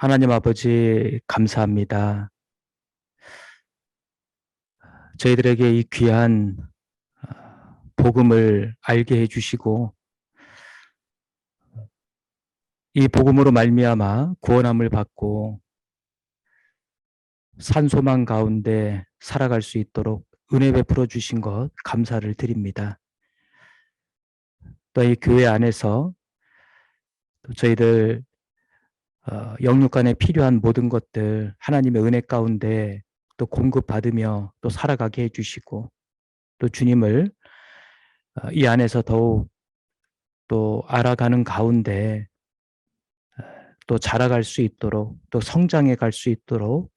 하나님 아버지, 감사합니다. 저희들에게 이 귀한 복음을 알게 해주시고, 이 복음으로 말미암아 구원함을 받고 산소망 가운데 살아갈 수 있도록 은혜 베풀어 주신 것 감사를 드립니다. 또 이 교회 안에서 또 저희들 영육간에 필요한 모든 것들 하나님의 은혜 가운데 또 공급받으며 또 살아가게 해주시고, 또 주님을 이 안에서 더욱 또 알아가는 가운데 또 자라갈 수 있도록, 또 성장해 갈 수 있도록,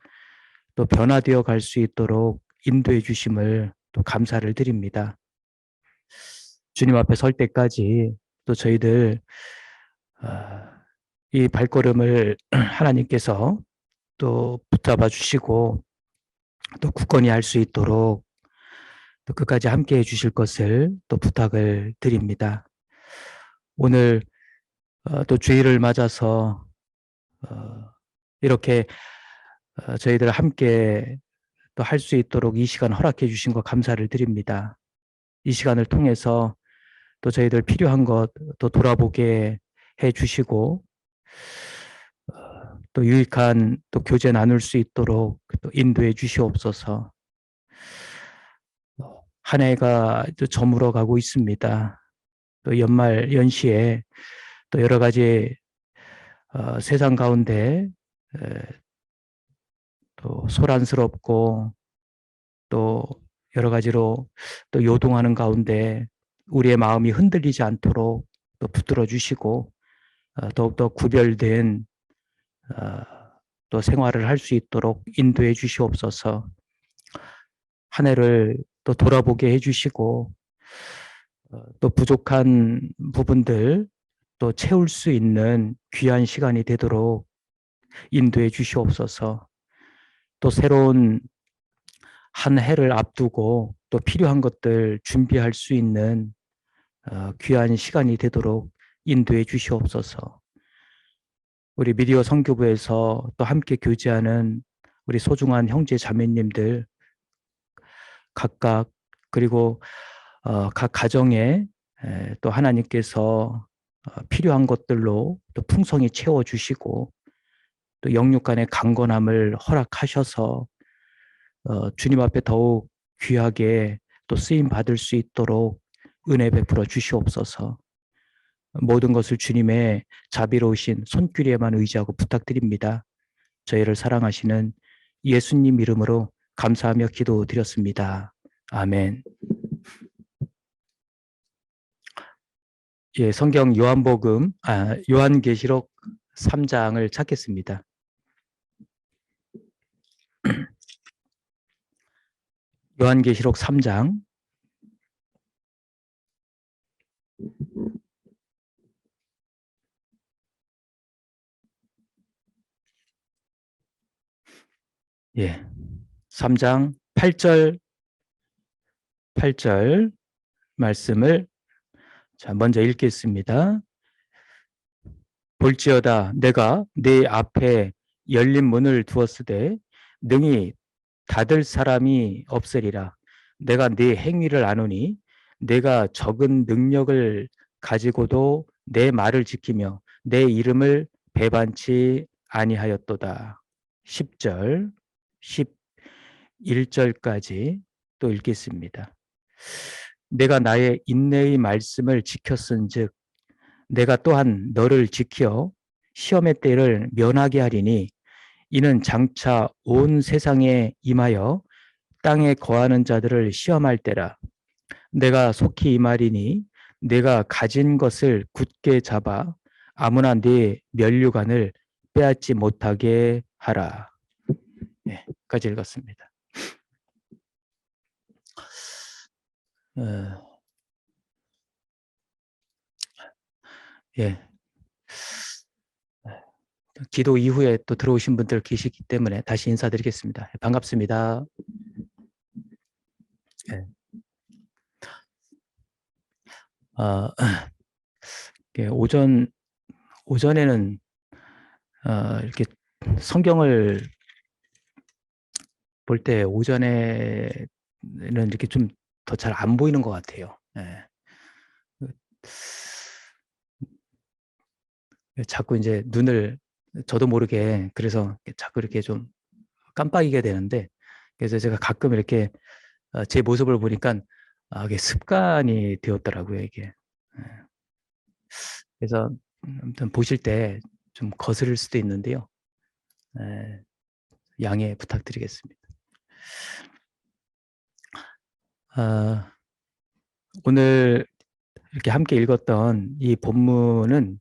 또 변화되어 갈 수 있도록 인도해 주심을 또 감사를 드립니다. 주님 앞에 설 때까지 또 저희들 이 발걸음을 하나님께서 또 붙잡아 주시고 또 굳건히 할 수 있도록 또 끝까지 함께 해 주실 것을 또 부탁을 드립니다. 오늘 또 주일을 맞아서 이렇게 저희들 함께 또 할 수 있도록 이 시간 허락해 주신 것 감사를 드립니다. 이 시간을 통해서 또 저희들 필요한 것 또 돌아보게 해 주시고, 또 유익한 또 교제 나눌 수 있도록 또 인도해 주시옵소서. 한 해가 또 저물어 가고 있습니다. 또 연말 연시에 또 여러 가지 세상 가운데 또 소란스럽고 또 여러 가지로 또 요동하는 가운데 우리의 마음이 흔들리지 않도록 또 붙들어 주시고, 더욱더 구별된 또 생활을 할 수 있도록 인도해 주시옵소서. 한 해를 또 돌아보게 해주시고, 또 부족한 부분들 또 채울 수 있는 귀한 시간이 되도록 인도해 주시옵소서. 또 새로운 한 해를 앞두고 또 필요한 것들 준비할 수 있는 귀한 시간이 되도록 인도해 주시옵소서. 우리 미디어 선교부에서 또 함께 교제하는 우리 소중한 형제 자매님들 각각, 그리고 각 가정에 또 하나님께서 필요한 것들로 또 풍성히 채워주시고, 또 영육간의 강건함을 허락하셔서 주님 앞에 더욱 귀하게 또 쓰임 받을 수 있도록 은혜 베풀어 주시옵소서. 모든 것을 주님의 자비로우신 손길에만 의지하고 부탁드립니다. 저희를 사랑하시는 예수님 이름으로 감사하며 기도드렸습니다. 아멘. 예, 성경 요한계시록 3장을 찾겠습니다. 요한계시록 3장. 예. 3장 8절 말씀을 먼저 읽겠습니다. 볼지어다 내가 네 앞에 열린 문을 두었으되 능히 닫을 사람이 없으리라. 내가 네 행위를 아노니 내가 적은 능력을 가지고도 내 말을 지키며 내 이름을 배반치 아니하였도다. 10절, 11절까지 또 읽겠습니다. 내가 나의 인내의 말씀을 지켰은즉 내가 또한 너를 지켜 시험의 때를 면하게 하리니 이는 장차 온 세상에 임하여 땅에 거하는 자들을 시험할 때라. 내가 속히 임하리니 내가 가진 것을 굳게 잡아 아무나 네 면류관을 빼앗지 못하게 하라. 네, 까지 읽었습니다. 예. 기도 이후에 또 들어오신 분들 계시기 때문에 다시 인사드리겠습니다. 반갑습니다. 예. 오전에는 이렇게 성경을 볼 때 오전에는 이렇게 좀 더 잘 안 보이는 것 같아요. 자꾸 이제 눈을 저도 모르게 그래서 자꾸 이렇게 좀 깜빡이게 되는데, 그래서 제가 가끔 이렇게 제 모습을 보니까 이게 습관이 되었더라고요, 이게. 그래서 아무튼 보실 때 좀 거스를 수도 있는데요. 양해 부탁드리겠습니다. 오늘 이렇게 함께 읽었던 이 본문은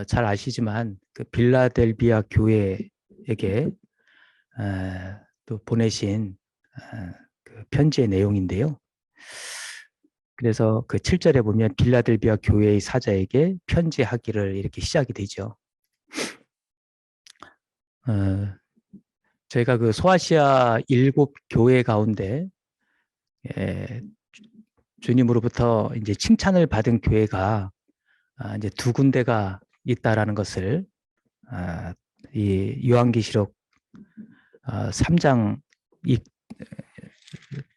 잘 아시지만 그 빌라델비아 교회에게 또 보내신 그 편지의 내용인데요. 그래서 그 7절에 보면 빌라델비아 교회의 사자에게 편지하기를 이렇게 시작이 되죠. 저희가 그 소아시아 7교회 가운데 주님으로부터 이제 칭찬을 받은 교회가 이제 2군데가 있다라는 것을 이 요한계시록 3장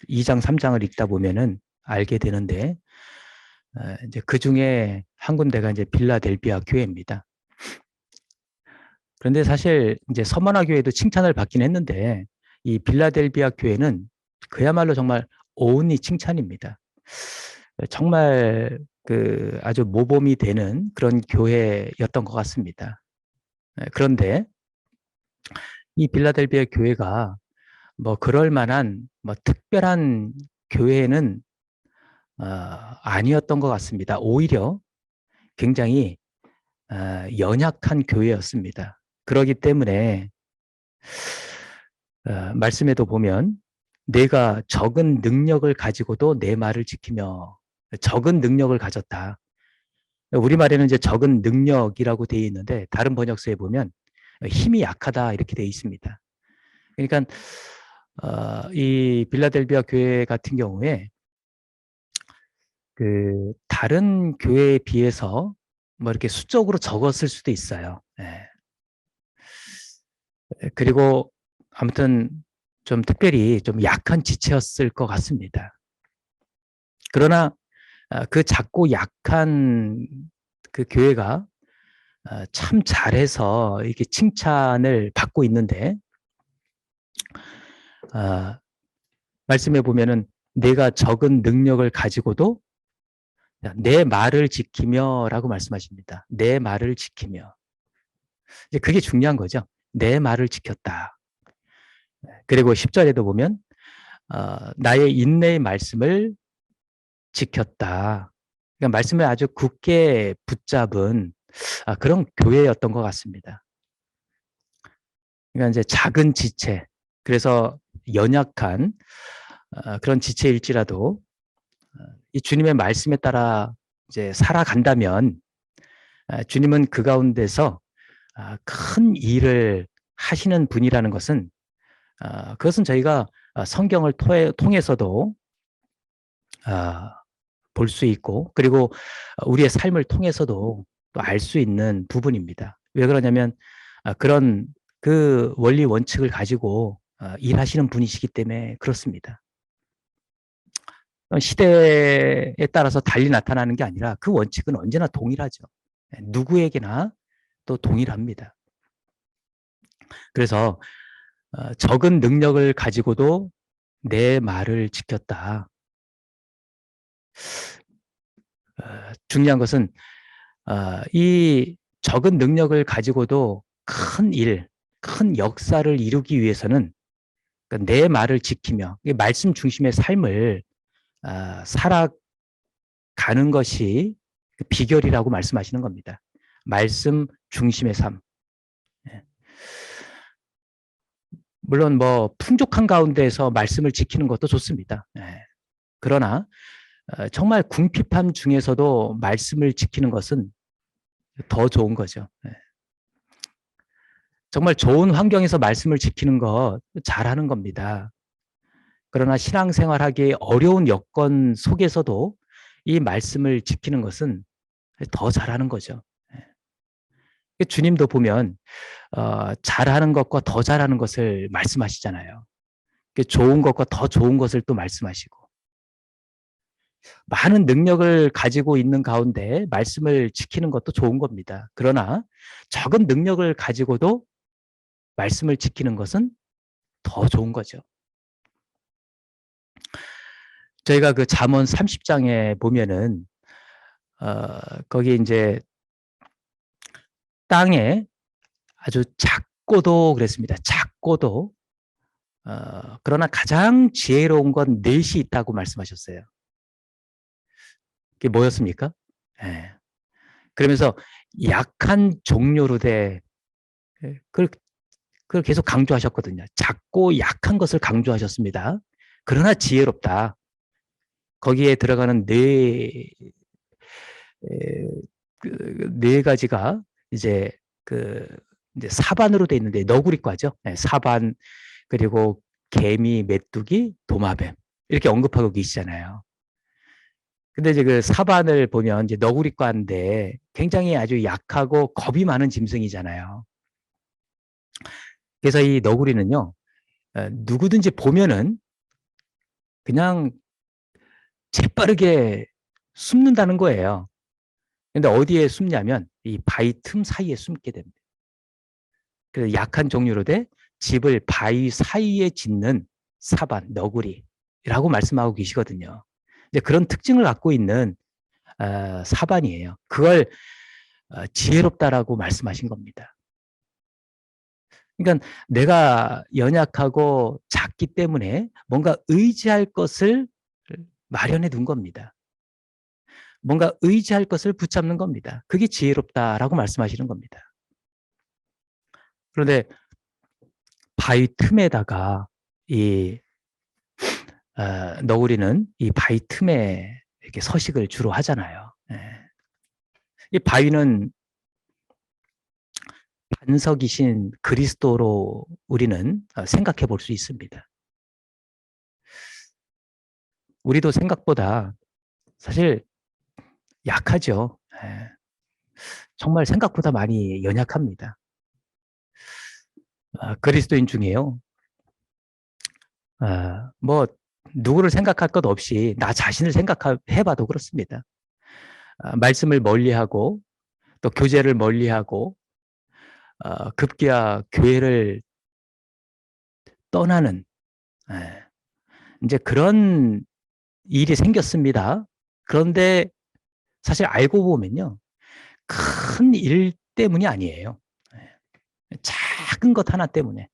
2장 3장을 읽다 보면은 알게 되는데, 이제 그 중에 한 군데가 이제 빌라델비아 교회입니다. 그런데 사실 이제 서머나 교회도 칭찬을 받긴 했는데 이 빌라델비아 교회는 그야말로 정말 온이 칭찬입니다. 정말 그 아주 모범이 되는 그런 교회였던 것 같습니다. 그런데 이 빌라델비아 교회가 뭐 그럴 만한 뭐 특별한 교회는 아니었던 것 같습니다. 오히려 굉장히 연약한 교회였습니다. 그렇기 때문에 말씀에도 보면 내가 적은 능력을 가지고도 내 말을 지키며, 적은 능력을 가졌다. 우리말에는 이제 적은 능력이라고 되어 있는데 다른 번역서에 보면 힘이 약하다 이렇게 되어 있습니다. 그러니까 이 빌라델비아 교회 같은 경우에 그 다른 교회에 비해서 뭐 이렇게 수적으로 적었을 수도 있어요. 그리고 아무튼 좀 특별히 좀 약한 지체였을 것 같습니다. 그러나 그 작고 약한 그 교회가 참 잘해서 이렇게 칭찬을 받고 있는데, 말씀해 보면은 내가 적은 능력을 가지고도 내 말을 지키며라고 말씀하십니다. 내 말을 지키며. 이제 그게 중요한 거죠. 내 말을 지켰다. 그리고 10절에도 보면 나의 인내의 말씀을 지켰다. 그러니까 말씀을 아주 굳게 붙잡은 그런 교회였던 것 같습니다. 그러니까 이제 작은 지체, 그래서 연약한 그런 지체일지라도 이 주님의 말씀에 따라 이제 살아간다면 주님은 그 가운데서 큰 일을 하시는 분이라는 것은 그것은 저희가 성경을 통해서도 볼 수 있고, 그리고 우리의 삶을 통해서도 또 알 수 있는 부분입니다. 왜 그러냐면 그런 그 원리 원칙을 가지고 일하시는 분이시기 때문에 그렇습니다. 시대에 따라서 달리 나타나는 게 아니라 그 원칙은 언제나 동일하죠. 누구에게나 또 동일합니다. 그래서 적은 능력을 가지고도 내 말을 지켰다. 중요한 것은 이 적은 능력을 가지고도 큰 일, 큰 역사를 이루기 위해서는 그러니까 내 말을 지키며 말씀 중심의 삶을 살아가는 것이 비결이라고 말씀하시는 겁니다. 말씀 중심의 삶. 물론 뭐 풍족한 가운데에서 말씀을 지키는 것도 좋습니다. 그러나 정말 궁핍함 중에서도 말씀을 지키는 것은 더 좋은 거죠. 정말 좋은 환경에서 말씀을 지키는 거 잘하는 겁니다. 그러나 신앙생활하기 어려운 여건 속에서도 이 말씀을 지키는 것은 더 잘하는 거죠. 주님도 보면 잘하는 것과 더 잘하는 것을 말씀하시잖아요. 좋은 것과 더 좋은 것을 또 말씀하시고, 많은 능력을 가지고 있는 가운데 말씀을 지키는 것도 좋은 겁니다. 그러나 적은 능력을 가지고도 말씀을 지키는 것은 더 좋은 거죠. 저희가 그 잠언 30장에 보면은 거기 이제 땅에 아주 작고도 그랬습니다. 작고도 그러나 가장 지혜로운 건 넷이 있다고 말씀하셨어요. 그게 뭐였습니까? 예. 그러면서 약한 종류로 돼 그걸 계속 강조하셨거든요. 작고 약한 것을 강조하셨습니다. 그러나 지혜롭다. 거기에 들어가는 네 가지가 이제 이제 사반으로 돼 있는데 너구리과죠. 네, 사반 그리고 개미, 메뚜기, 도마뱀 이렇게 언급하고 계시잖아요. 근데 이제 그 사반을 보면 이제 너구리과인데 굉장히 아주 약하고 겁이 많은 짐승이잖아요. 그래서 이 너구리는요, 누구든지 보면은 그냥 재빠르게 숨는다는 거예요. 근데 어디에 숨냐면 이 바위 틈 사이에 숨게 됩니다. 그래서 약한 종류로 돼 집을 바위 사이에 짓는 사반, 너구리라고 말씀하고 계시거든요. 이제 그런 특징을 갖고 있는 사반이에요. 그걸 지혜롭다라고 말씀하신 겁니다. 그러니까 내가 연약하고 작기 때문에 뭔가 의지할 것을 마련해 둔 겁니다. 뭔가 의지할 것을 붙잡는 겁니다. 그게 지혜롭다라고 말씀하시는 겁니다. 그런데 바위 틈에다가 이 너구리는 이 바위 틈에 이렇게 서식을 주로 하잖아요. 예. 이 바위는 반석이신 그리스도로 우리는 생각해 볼 수 있습니다. 우리도 생각보다 사실 약하죠. 예. 정말 생각보다 많이 연약합니다. 그리스도인 중에요. 뭐 누구를 생각할 것 없이 나 자신을 생각해봐도 그렇습니다. 말씀을 멀리하고 또 교제를 멀리하고 급기야 교회를 떠나는 이제 그런 일이 생겼습니다. 그런데 사실 알고 보면요, 큰 일 때문이 아니에요. 작은 것 하나 때문에.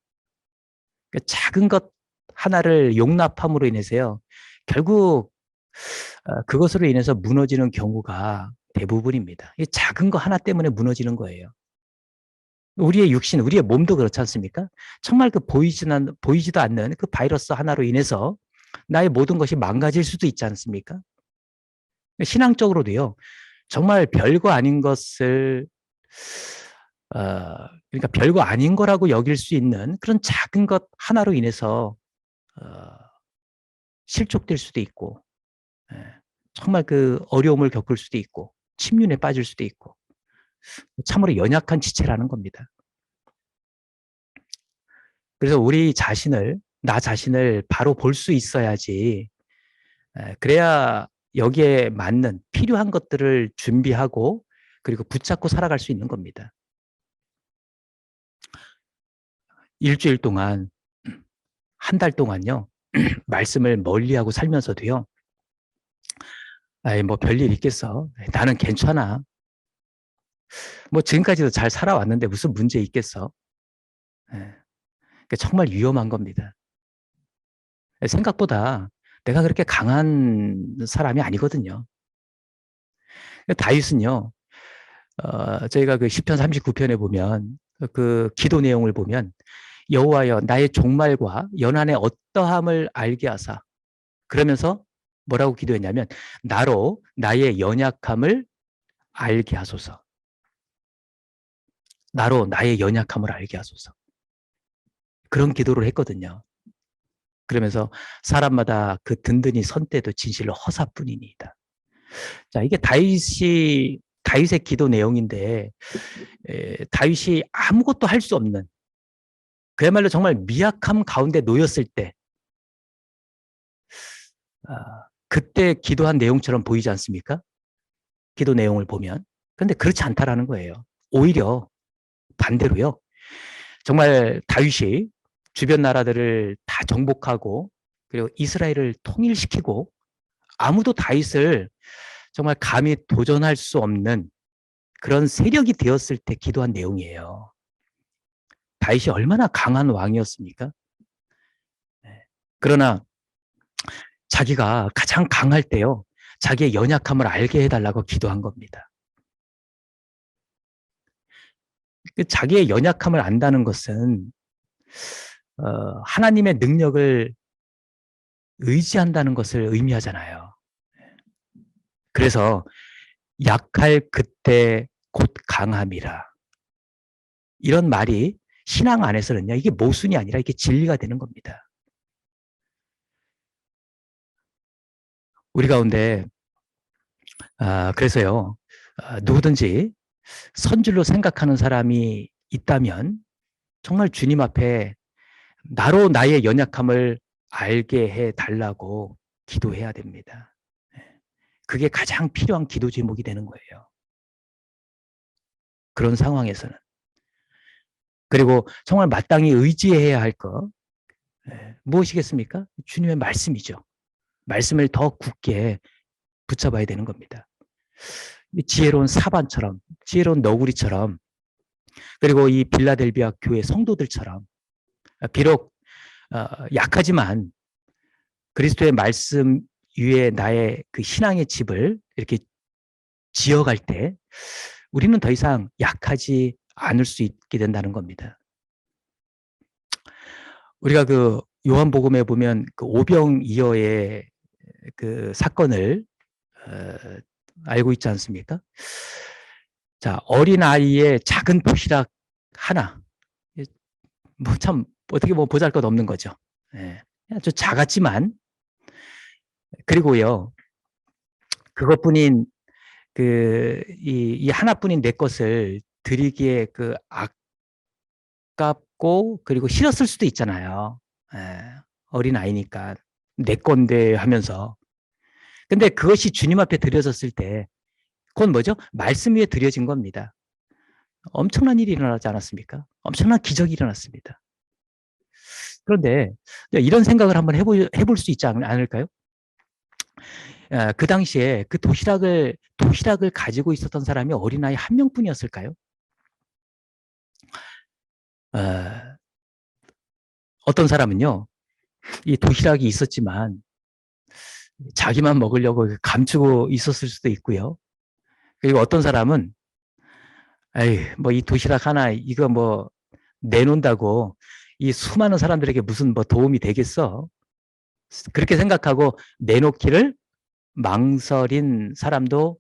작은 것 하나를 용납함으로 인해서요, 결국 그것으로 인해서 무너지는 경우가 대부분입니다. 이 작은 거 하나 때문에 무너지는 거예요. 우리의 육신, 우리의 몸도 그렇지 않습니까? 정말 그 보이지도 않는 그 바이러스 하나로 인해서 나의 모든 것이 망가질 수도 있지 않습니까? 신앙적으로도요, 정말 별거 아닌 것을, 그러니까 별거 아닌 거라고 여길 수 있는 그런 작은 것 하나로 인해서 실족될 수도 있고, 정말 그 어려움을 겪을 수도 있고, 침륜에 빠질 수도 있고, 참으로 연약한 지체라는 겁니다. 그래서 나 자신을 바로 볼 수 있어야지, 그래야 여기에 맞는 필요한 것들을 준비하고 그리고 붙잡고 살아갈 수 있는 겁니다. 일주일 동안, 한 달 동안요, 말씀을 멀리하고 살면서도요, 뭐 별일 있겠어. 나는 괜찮아. 뭐 지금까지도 잘 살아왔는데 무슨 문제 있겠어. 정말 위험한 겁니다. 생각보다 내가 그렇게 강한 사람이 아니거든요. 다윗은요, 저희가 그 시편 39편에 보면 그 기도 내용을 보면 여호와여 나의 종말과 연한의 어떠함을 알게 하사, 그러면서 뭐라고 기도했냐면 나로 나의 연약함을 알게 하소서. 나로 나의 연약함을 알게 하소서. 그런 기도를 했거든요. 그러면서 사람마다 그 든든히 선 때도 진실로 허사뿐이니이다. 자, 이게 다윗이 다윗의 기도 내용인데 다윗이 아무것도 할 수 없는 그야말로 정말 미약함 가운데 놓였을 때 그때 기도한 내용처럼 보이지 않습니까? 기도 내용을 보면. 그런데 그렇지 않다라는 거예요. 오히려 반대로요. 정말 다윗이 주변 나라들을 다 정복하고 그리고 이스라엘을 통일시키고 아무도 다윗을 정말 감히 도전할 수 없는 그런 세력이 되었을 때 기도한 내용이에요. 다윗이 얼마나 강한 왕이었습니까? 그러나 자기가 가장 강할 때요. 자기의 연약함을 알게 해달라고 기도한 겁니다. 자기의 연약함을 안다는 것은 하나님의 능력을 의지한다는 것을 의미하잖아요. 그래서 약할 그때 곧 강함이라. 이런 말이 신앙 안에서는요. 이게 모순이 아니라 이게 진리가 되는 겁니다. 우리 가운데 그래서요. 누구든지 선줄로 생각하는 사람이 있다면 정말 주님 앞에 나로 나의 연약함을 알게 해달라고 기도해야 됩니다. 그게 가장 필요한 기도 제목이 되는 거예요. 그런 상황에서는. 그리고 정말 마땅히 의지해야 할 것 무엇이겠습니까? 주님의 말씀이죠. 말씀을 더 굳게 붙잡아야 되는 겁니다. 지혜로운 사반처럼, 지혜로운 너구리처럼, 그리고 이 빌라델비아 교회 성도들처럼 비록 약하지만 그리스도의 말씀 위에 나의 그 신앙의 집을 이렇게 지어갈 때 우리는 더 이상 약하지 않을 수 있게 된다는 겁니다. 우리가 그 요한복음에 보면 그 오병이어의 그 사건을 알고 있지 않습니까? 자, 어린아이의 작은 도시락 하나. 뭐 참 어떻게 보면 보잘것없는 거죠. 아주 작았지만 그리고요. 그것뿐인 이 하나뿐인 내 것을 드리기에 그 아깝고 그리고 싫었을 수도 있잖아요. 어린아이니까 내 건데 하면서. 근데 그것이 주님 앞에 드려졌을 때 그건 뭐죠? 말씀 위에 드려진 겁니다. 엄청난 일이 일어나지 않았습니까? 엄청난 기적이 일어났습니다. 그런데 이런 생각을 한번 해볼 수 있지 않을까요? 그 당시에 그 도시락을 가지고 있었던 사람이 어린아이 한 명뿐이었을까요? 어떤 사람은요, 이 도시락이 있었지만 자기만 먹으려고 감추고 있었을 수도 있고요. 그리고 어떤 사람은 에이, 뭐 이 도시락 하나 이거 뭐 내놓는다고 이 수많은 사람들에게 무슨 뭐 도움이 되겠어? 그렇게 생각하고 내놓기를 망설인 사람도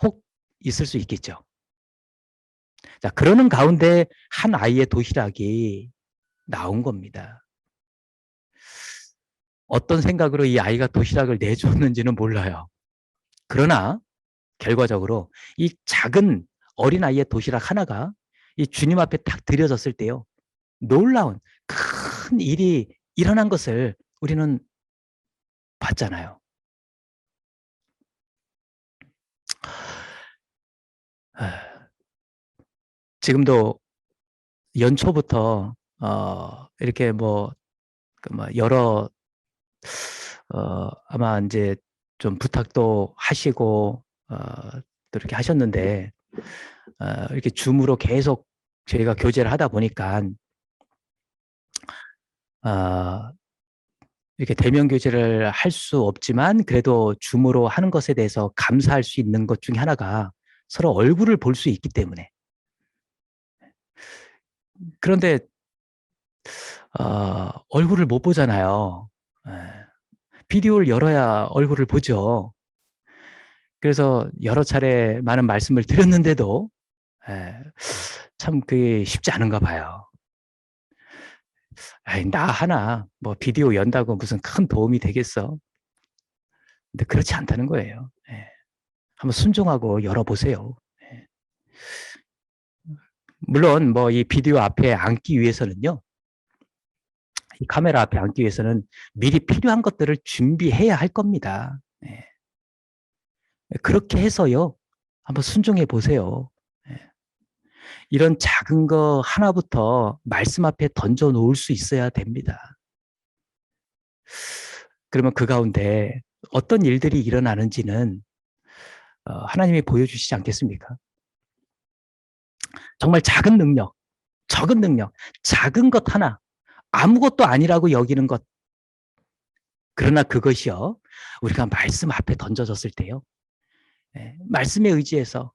혹 있을 수 있겠죠. 자, 그러는 가운데 한 아이의 도시락이 나온 겁니다. 어떤 생각으로 이 아이가 도시락을 내줬는지는 몰라요. 그러나 결과적으로 이 작은 어린아이의 도시락 하나가 이 주님 앞에 탁 드려졌을 때요. 놀라운 큰 일이 일어난 것을 우리는 봤잖아요. 지금도 연초부터 이렇게 뭐 여러 아마 이제 좀 부탁도 하시고 또 이렇게 하셨는데 이렇게 줌으로 계속 저희가 교제를 하다 보니까 이렇게 대면 교제를 할 수 없지만 그래도 줌으로 하는 것에 대해서 감사할 수 있는 것 중에 하나가 서로 얼굴을 볼 수 있기 때문에. 그런데 얼굴을 못 보잖아요. 비디오를 열어야 얼굴을 보죠. 그래서 여러 차례 많은 말씀을 드렸는데도 참 그게 쉽지 않은가 봐요. 나 하나 뭐 비디오 연다고 무슨 큰 도움이 되겠어? 근데 그렇지 않다는 거예요. 한번 순종하고 열어보세요. 물론 뭐 이 비디오 앞에 앉기 위해서는요. 이 카메라 앞에 앉기 위해서는 미리 필요한 것들을 준비해야 할 겁니다. 예. 그렇게 해서요. 한번 순종해 보세요. 예. 이런 작은 거 하나부터 말씀 앞에 던져 놓을 수 있어야 됩니다. 그러면 그 가운데 어떤 일들이 일어나는지는 하나님이 보여주시지 않겠습니까? 정말 작은 능력, 적은 능력, 작은 것 하나, 아무것도 아니라고 여기는 것. 그러나 그것이요, 우리가 말씀 앞에 던져졌을 때요, 말씀에 의지해서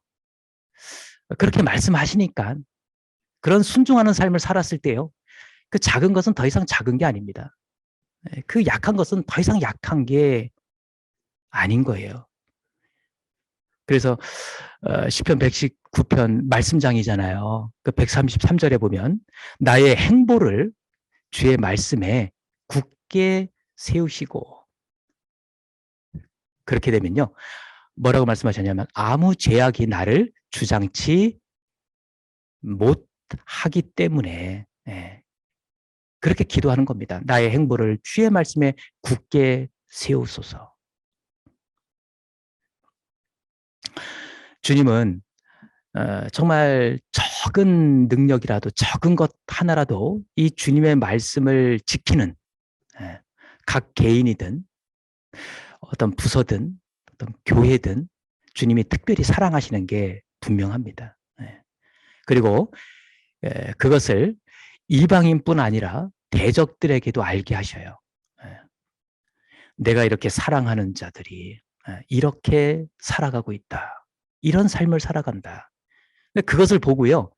그렇게 말씀하시니까 그런 순종하는 삶을 살았을 때요, 그 작은 것은 더 이상 작은 게 아닙니다. 그 약한 것은 더 이상 약한 게 아닌 거예요. 그래서 시편 119편 말씀장이잖아요. 그 133절에 보면 나의 행보를 주의 말씀에 굳게 세우시고, 그렇게 되면요, 뭐라고 말씀하셨냐면 아무 죄악이 나를 주장치 못하기 때문에, 그렇게 기도하는 겁니다. 나의 행보를 주의 말씀에 굳게 세우소서. 주님은 정말 적은 능력이라도, 적은 것 하나라도 이 주님의 말씀을 지키는, 각 개인이든 어떤 부서든 어떤 교회든 주님이 특별히 사랑하시는 게 분명합니다. 그리고 그것을 이방인뿐 아니라 대적들에게도 알게 하셔요. 내가 이렇게 사랑하는 자들이 이렇게 살아가고 있다. 이런 삶을 살아간다. 그것을 보고요,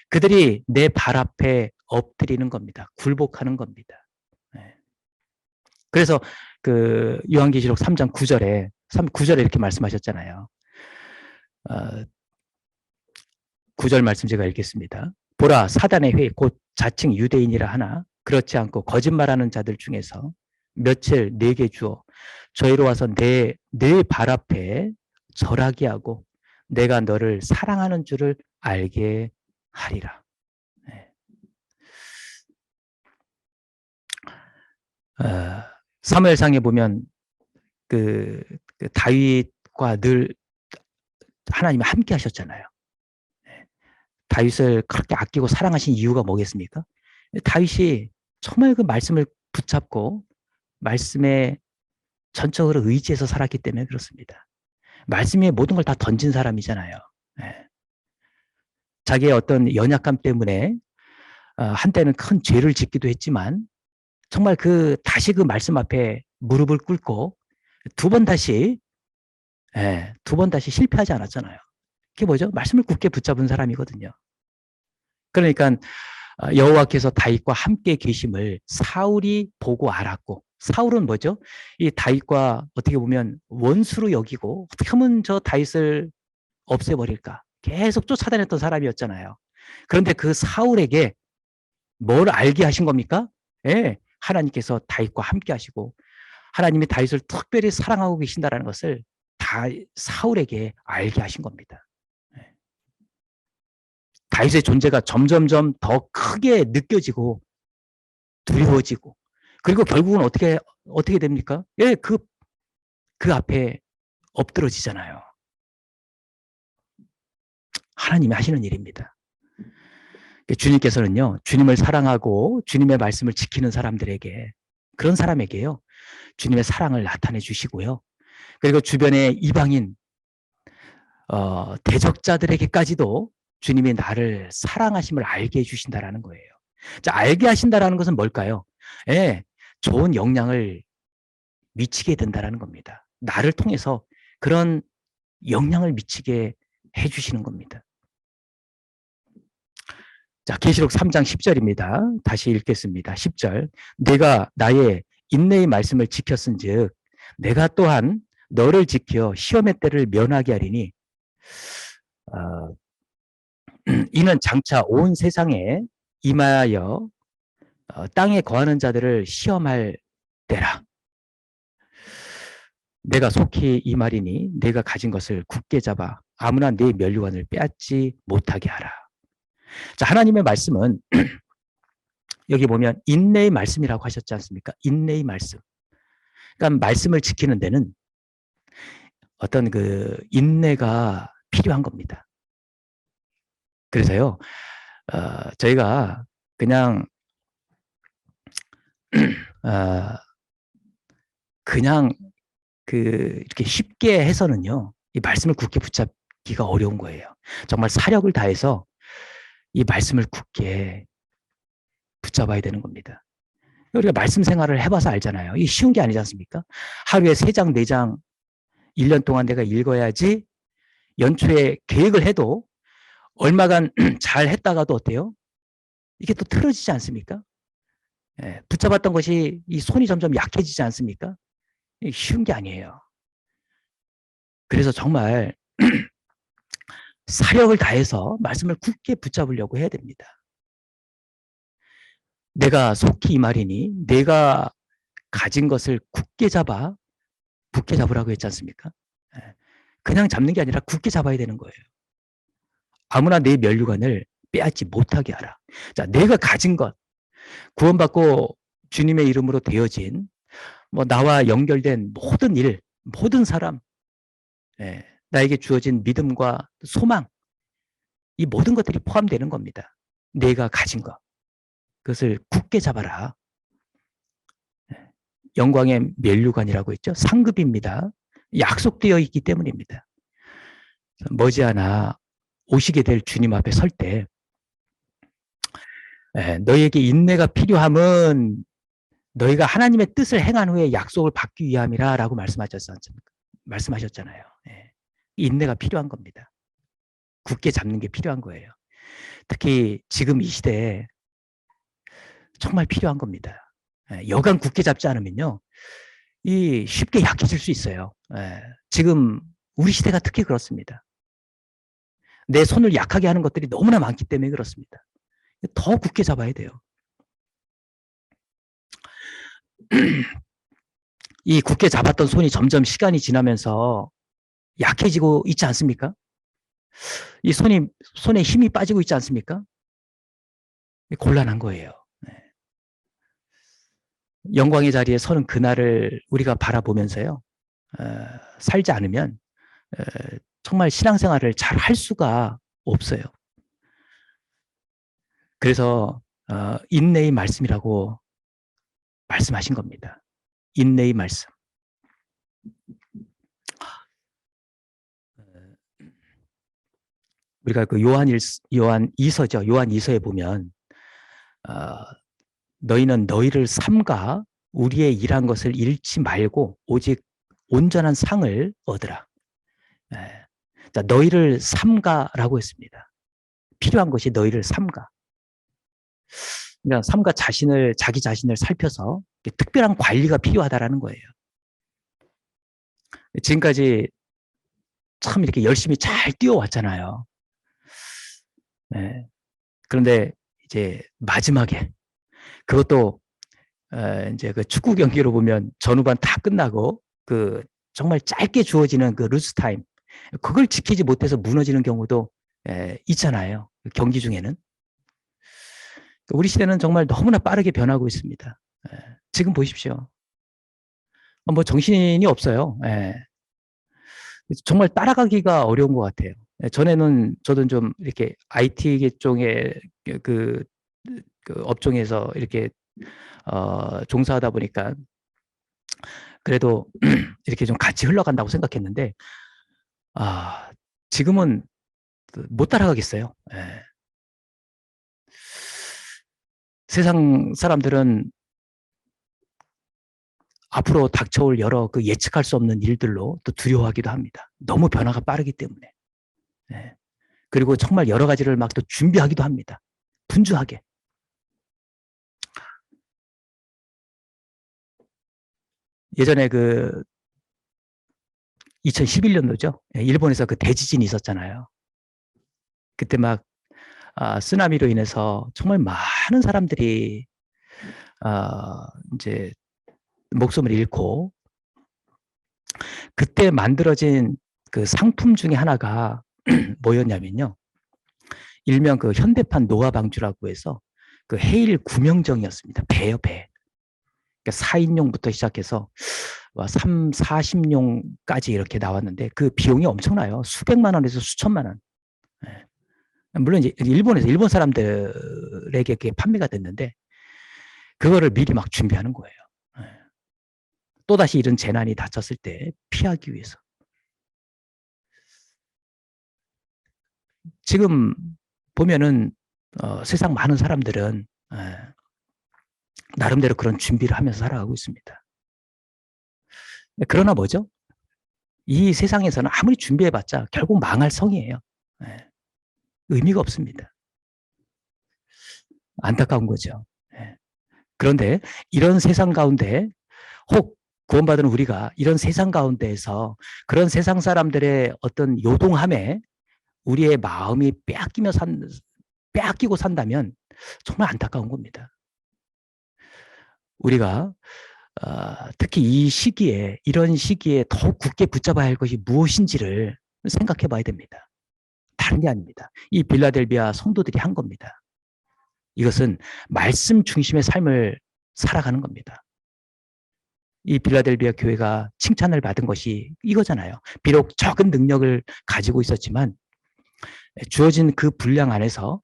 그들이 내 발 앞에 엎드리는 겁니다. 굴복하는 겁니다. 그래서 그 요한계시록 3장 9절에 9절에 이렇게 말씀하셨잖아요. 9절 말씀 제가 읽겠습니다. 보라, 사단의 회, 곧 자칭 유대인이라 하나 그렇지 않고 거짓말하는 자들 중에서 며칠 내게 주어 저희로 와서 내 발 앞에 절하게 하고 내가 너를 사랑하는 줄을 알게 하리라. 사무엘상에 보면 그 다윗과 늘 하나님이 함께 하셨잖아요. 다윗을 그렇게 아끼고 사랑하신 이유가 뭐겠습니까? 다윗이 정말 그 말씀을 붙잡고 말씀에 전적으로 의지해서 살았기 때문에 그렇습니다. 말씀에 모든 걸 다 던진 사람이잖아요. 자기의 어떤 연약감 때문에 한때는 큰 죄를 짓기도 했지만 정말 다시 그 말씀 앞에 무릎을 꿇고 두 번 다시 실패하지 않았잖아요. 그게 뭐죠? 말씀을 굳게 붙잡은 사람이거든요. 그러니까 여호와께서 다윗과 함께 계심을 사울이 보고 알았고, 사울은 뭐죠? 이 다윗과 어떻게 보면 원수로 여기고 어떻게 하면 저 다윗을 없애버릴까 계속 쫓아다녔던 사람이었잖아요. 그런데 그 사울에게 뭘 알게 하신 겁니까? 하나님께서 다윗과 함께 하시고 하나님이 다윗을 특별히 사랑하고 계신다는 것을 다 사울에게 알게 하신 겁니다. 다윗의 존재가 점점점 더 크게 느껴지고 두려워지고, 그리고 결국은 어떻게 됩니까? 그 앞에 엎드러지잖아요. 하나님이 하시는 일입니다. 주님께서는요, 주님을 사랑하고 주님의 말씀을 지키는 사람들에게, 그런 사람에게요, 주님의 사랑을 나타내 주시고요. 그리고 주변의 이방인, 대적자들에게까지도 주님이 나를 사랑하심을 알게 해주신다라는 거예요. 자, 알게 하신다라는 것은 뭘까요? 좋은 영향을 미치게 된다라는 겁니다. 나를 통해서 그런 영향을 미치게 해주시는 겁니다. 자, 계시록 3장 10절입니다. 다시 읽겠습니다. 10절. 내가 나의 인내의 말씀을 지켰은즉 내가 또한 너를 지켜 시험의 때를 면하게 하리니 이는 장차 온 세상에 임하여 땅에 거하는 자들을 시험할 때라. 내가 속히 이 말이니 내가 가진 것을 굳게 잡아 아무나 내 면류관을 빼앗지 못하게 하라. 자, 하나님의 말씀은 여기 보면 인내의 말씀이라고 하셨지 않습니까? 인내의 말씀. 그러니까 말씀을 지키는 데는 어떤 그 인내가 필요한 겁니다. 그래서요, 저희가 그냥 그냥 이렇게 쉽게 해서는요, 이 말씀을 굳게 붙잡기가 어려운 거예요. 정말 사력을 다해서 이 말씀을 굳게 붙잡아야 되는 겁니다. 우리가 말씀 생활을 해봐서 알잖아요. 이게 쉬운 게 아니지 않습니까? 하루에 3장, 4장, 1년 동안 내가 읽어야지 연초에 계획을 해도 얼마간 잘 했다가도 어때요? 이게 또 틀어지지 않습니까? 예, 붙잡았던 것이 이 손이 점점 약해지지 않습니까? 이게 쉬운 게 아니에요. 그래서 정말 사력을 다해서 말씀을 굳게 붙잡으려고 해야 됩니다. 내가 속히 이 말이니 내가 가진 것을 굳게 잡으라고 했지 않습니까? 그냥 잡는 게 아니라 굳게 잡아야 되는 거예요. 아무나 내 면류관을 빼앗지 못하게 하라. 자, 내가 가진 것, 구원받고 주님의 이름으로 되어진 나와 연결된 모든 일, 모든 사람, 나에게 주어진 믿음과 소망, 이 모든 것들이 포함되는 겁니다. 내가 가진 것, 그것을 굳게 잡아라. 영광의 면류관이라고 했죠. 상급입니다. 약속되어 있기 때문입니다. 머지않아 오시게 될 주님 앞에 설 때 너희에게 인내가 필요함은 너희가 하나님의 뜻을 행한 후에 약속을 받기 위함이라 라고 말씀하셨잖아요. 인내가 필요한 겁니다. 굳게 잡는 게 필요한 거예요. 특히 지금 이 시대에 정말 필요한 겁니다. 여간 굳게 잡지 않으면요, 이 쉽게 약해질 수 있어요. 지금 우리 시대가 특히 그렇습니다. 내 손을 약하게 하는 것들이 너무나 많기 때문에 그렇습니다. 더 굳게 잡아야 돼요. 이 굳게 잡았던 손이 점점 시간이 지나면서 약해지고 있지 않습니까? 이 손에 힘이 빠지고 있지 않습니까? 곤란한 거예요. 영광의 자리에 서는 그날을 우리가 바라보면서요, 살지 않으면 정말 신앙생활을 잘 할 수가 없어요. 그래서 인내의 말씀이라고 말씀하신 겁니다. 인내의 말씀. 우리가 그 요한 2서죠. 요한 2서에 보면 너희는 너희를 삼가 우리의 일한 것을 잃지 말고 오직 온전한 상을 얻으라. 자, 너희를 삼가라고 했습니다. 필요한 것이 너희를 삼가. 그러니까 삼가 자기 자신을 살펴서 특별한 관리가 필요하다라는 거예요. 지금까지 참 이렇게 열심히 잘 뛰어왔잖아요. 그런데 이제 마지막에 그것도 이제 그 축구 경기로 보면 전후반 다 끝나고 그 정말 짧게 주어지는 그 루스 타임, 그걸 지키지 못해서 무너지는 경우도 있잖아요. 경기 중에는. 우리 시대는 정말 너무나 빠르게 변하고 있습니다. 지금 보십시오. 정신이 없어요. 정말 따라가기가 어려운 것 같아요. 전에는 저도 좀 이렇게 IT 계통의 그 업종에서 이렇게 종사하다 보니까 그래도 이렇게 좀 같이 흘러간다고 생각했는데, 지금은 못 따라가겠어요. 세상 사람들은 앞으로 닥쳐올 여러 그 예측할 수 없는 일들로 또 두려워하기도 합니다. 너무 변화가 빠르기 때문에. 그리고 정말 여러 가지를 막 또 준비하기도 합니다. 분주하게. 예전에 그 2011년도죠. 일본에서 그 대지진이 있었잖아요. 그때 막 쓰나미로 인해서 정말 많은 사람들이 이제 목숨을 잃고, 그때 만들어진 그 상품 중에 하나가 뭐였냐면요. 일명 그 현대판 노아 방주라고 해서 그 해일 구명정이었습니다. 배요, 배. 그러니까 4인용부터 시작해서 3, 40용까지 이렇게 나왔는데 그 비용이 엄청나요. 수백만 원에서 수천만 원. 예. 물론 이제 일본에서 일본 사람들에게 그게 판매가 됐는데 그거를 미리 막 준비하는 거예요. 예. 또다시 이런 재난이 닥쳤을 때 피하기 위해서. 지금 보면은 세상 많은 사람들은 나름대로 그런 준비를 하면서 살아가고 있습니다. 그러나 뭐죠? 이 세상에서는 아무리 준비해봤자 결국 망할 성이에요. 의미가 없습니다. 안타까운 거죠. 그런데 이런 세상 가운데 혹 구원받은 우리가 이런 세상 가운데에서 그런 세상 사람들의 어떤 요동함에 우리의 마음이 빼앗기고 산다면 정말 안타까운 겁니다. 우리가 특히 이 시기에 이런 시기에 더욱 굳게 붙잡아야 할 것이 무엇인지를 생각해 봐야 됩니다. 다른 게 아닙니다. 이 빌라델비아 성도들이 한 겁니다. 이것은 말씀 중심의 삶을 살아가는 겁니다. 이 빌라델비아 교회가 칭찬을 받은 것이 이거잖아요. 비록 적은 능력을 가지고 있었지만 주어진 그 분량 안에서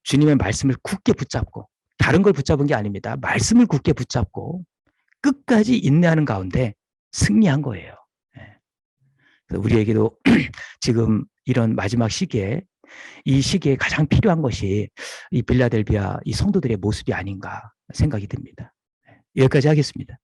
주님의 말씀을 굳게 붙잡고 다른 걸 붙잡은 게 아닙니다. 말씀을 굳게 붙잡고 끝까지 인내하는 가운데 승리한 거예요. 우리에게도 지금 이런 마지막 시기에 이 시기에 가장 필요한 것이 이 빌라델비아 이 성도들의 모습이 아닌가 생각이 듭니다. 여기까지 하겠습니다.